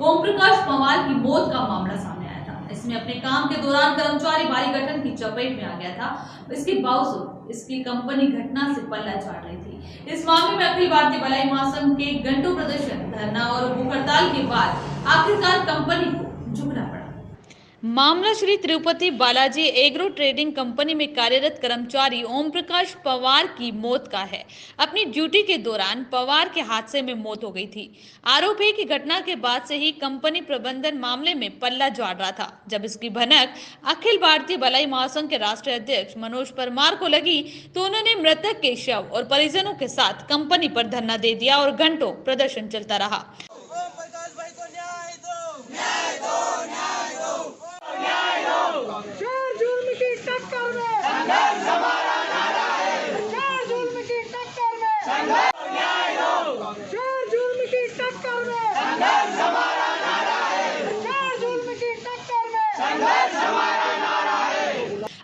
ओम प्रकाश पवार की मौत का मामला सामने आया था। इसमें अपने काम के दौरान कर्मचारी भारी गठन की चपेट में आ गया था। इसके बावजूद इसकी कंपनी घटना से पल्ला झाड़ रही थी। इस मामले में अखिल भारतीय भलाई महासंघ के घंटों प्रदर्शन, धरना और भूख हड़ताल के बाद आखिरकार कंपनी को झुकना पड़ा। मामला Shri Tirupati Balaji agro trading company में कार्यरत कर्मचारी ओम प्रकाश पवार की मौत का है। अपनी ड्यूटी के दौरान पवार के हादसे में मौत हो गई थी। आरोप है कि घटना के बाद से ही कंपनी प्रबंधन मामले में पल्ला झाड़ रहा था। जब इसकी भनक अखिल भारतीय भलाई महासंघ के राष्ट्रीय अध्यक्ष मनोज परमार को लगी तो उन्होंने मृतक के शव और परिजनों के साथ कंपनी पर धरना दे दिया और घंटों प्रदर्शन चलता रहा।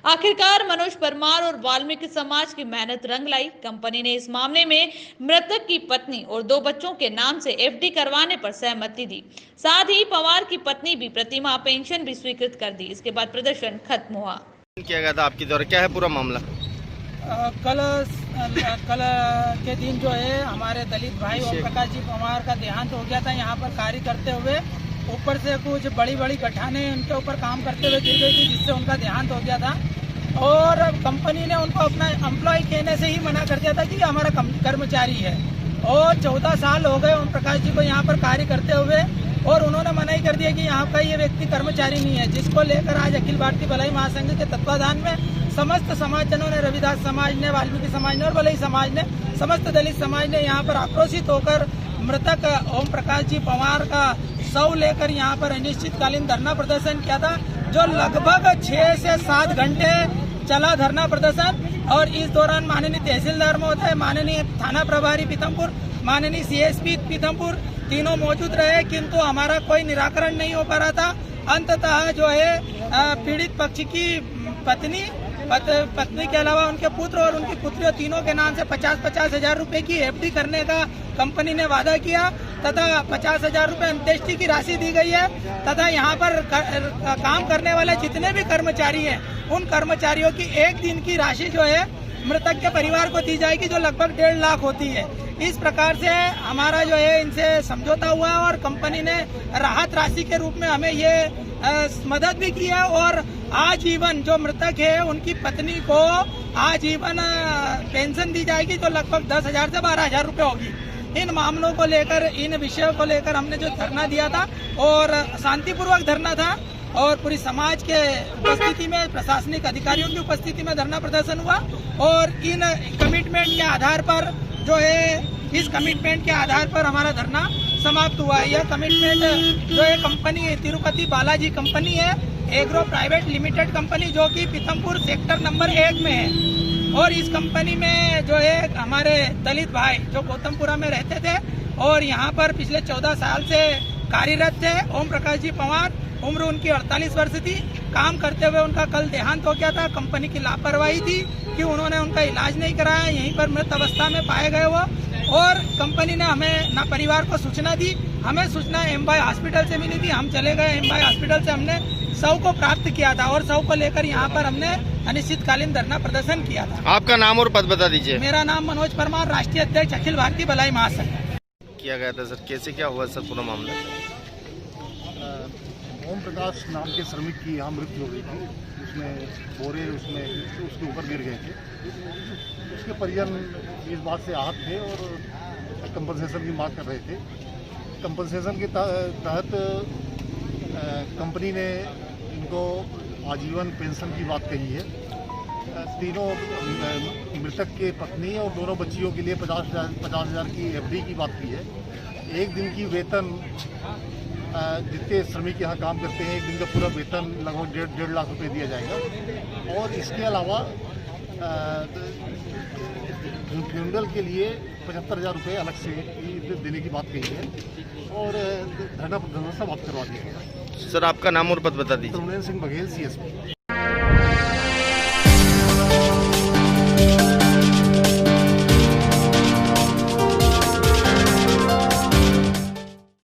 आखिरकार मनोज परमार और वाल्मीकि समाज की मेहनत रंग लाई। कंपनी ने इस मामले में मृतक की पत्नी और 2 बच्चों के नाम से एफडी करवाने पर सहमति दी। साथ ही पवार की पत्नी भी प्रतिमाह पेंशन भी स्वीकृत कर दी। इसके बाद प्रदर्शन खत्म हुआ। किया गया था आपकी द्वारा, क्या है पूरा मामला? कल के दिन जो है हमारे दलित भाई ओम प्रकाश जी पवार का देहांत हो गया था। यहाँ पर कार्य करते हुए ऊपर से कुछ बड़ी बड़ी गठाने उनके ऊपर काम करते हुए गिर गई थी, जिससे उनका देहांत हो गया था। और कंपनी ने उनको अपना एम्प्लॉय कहने से ही मना कर दिया था कि हमारा कर्मचारी है। और 14 साल हो गए ओम प्रकाश जी को यहाँ पर कार्य करते हुए, और उन्होंने मना ही कर दिया कि यहाँ का ये व्यक्ति कर्मचारी नहीं है। जिसको लेकर आज अखिल भारतीय भलाई महासंघ के तत्वाधान में समस्त समाजजनों ने, रविदास समाज ने, वाल्मीकि समाज ने और भलाई समाज ने, समस्त दलित समाज ने यहाँ पर आक्रोशित होकर मृतक ओम प्रकाश जी पवार का शव लेकर यहाँ पर अनिश्चितकालीन धरना प्रदर्शन किया था, जो लगभग 6 से 7 घंटे चला धरना प्रदर्शन। और इस दौरान माननीय तहसीलदार महोदय, माननीय थाना प्रभारी पीथमपुर, माननीय सीएसपी पीथमपुर तीनों मौजूद रहे, किंतु हमारा कोई निराकरण नहीं हो पा रहा था। अंततः जो है पीड़ित पक्ष की पत्नी के अलावा उनके पुत्र और उनकी पुत्रियों तीनों के नाम से 50-50 हजार रुपए की एफडी करने का कंपनी ने वादा किया, तथा 50 हजार रुपए अंत्येष्टि की राशि दी गई है। तथा यहाँ पर काम करने वाले जितने भी कर्मचारी हैं, उन कर्मचारियों की 1 दिन की राशि जो है मृतक के परिवार को दी जाएगी, जो लगभग 1.5 लाख होती है। इस प्रकार से हमारा जो है इनसे समझौता हुआ और कंपनी ने राहत राशि के रूप में हमें ये मदद भी की है। और आजीवन जो मृतक है उनकी पत्नी को आजीवन पेंशन दी जाएगी, जो लगभग 10,000 से 12,000 रुपए होगी। इन मामलों को लेकर, इन विषयों को लेकर हमने जो धरना दिया था, और शांतिपूर्वक धरना था, और पूरी समाज के उपस्थिति में, प्रशासनिक अधिकारियों की उपस्थिति में धरना प्रदर्शन हुआ। और इन कमिटमेंट के आधार पर जो है, इस कमिटमेंट के आधार पर हमारा धरना समाप्त हुआ है। यह कमिटमेंट जो है कंपनी तिरुपति बालाजी कंपनी है, एग्रो प्राइवेट लिमिटेड कंपनी, जो कि पीथमपुर सेक्टर नंबर 1 में है। और इस कंपनी में जो है हमारे दलित भाई जो गौतमपुरा में रहते थे और यहाँ पर पिछले 14 साल से कार्यरत थे। ओम प्रकाश जी पवार, उम्र उनकी 48 वर्ष थी। काम करते हुए उनका कल देहांत हो गया था। कंपनी की लापरवाही थी कि उन्होंने उनका इलाज नहीं कराया, यहीं पर मृत अवस्था में पाए गए वो। और कंपनी ने हमें ना परिवार को सूचना दी, हमें सूचना एमवाई हॉस्पिटल से मिली थी। हम चले गए एमवाई हॉस्पिटल से, हमने शव को प्राप्त किया था और शव को लेकर यहाँ पर हमने अनिश्चितकालीन धरना प्रदर्शन किया था। आपका नाम और पद बता दीजिए। मेरा नाम मनोज परमार, राष्ट्रीय अध्यक्ष अखिल भारतीय भलाई महासंघ। किया गया था सर, कैसे क्या हुआ सर पूरा मामला? ओम प्रकाश नाम के श्रमिक की यहाँ मृत्यु हो गई थी। उसमें बोरे उसके ऊपर गिर गए थे। उसके परिजन इस बात से आहत थे और कंपनसेशन की मांग कर रहे थे। कंपनसेशन के तहत कंपनी ने इनको आजीवन पेंशन की बात कही है। तीनों मृतक के पत्नी और दोनों बच्चियों के लिए 50,000 की एफडी की बात की है। 1 दिन की वेतन, जितने श्रमिक यहाँ काम करते हैं, 1 दिन का पूरा वेतन लगभग 1.5 लाख रुपए दिया जाएगा। और इसके अलावा फ्यूनरल के लिए 75,000 रुपये अलग से देने की बात कही है। और धरना प्रदर्शन समाप्त करवा दिया गया। सर आपका नाम और पद बता दीजिए। तरुणेंद्र सिंह बघेल, CSP।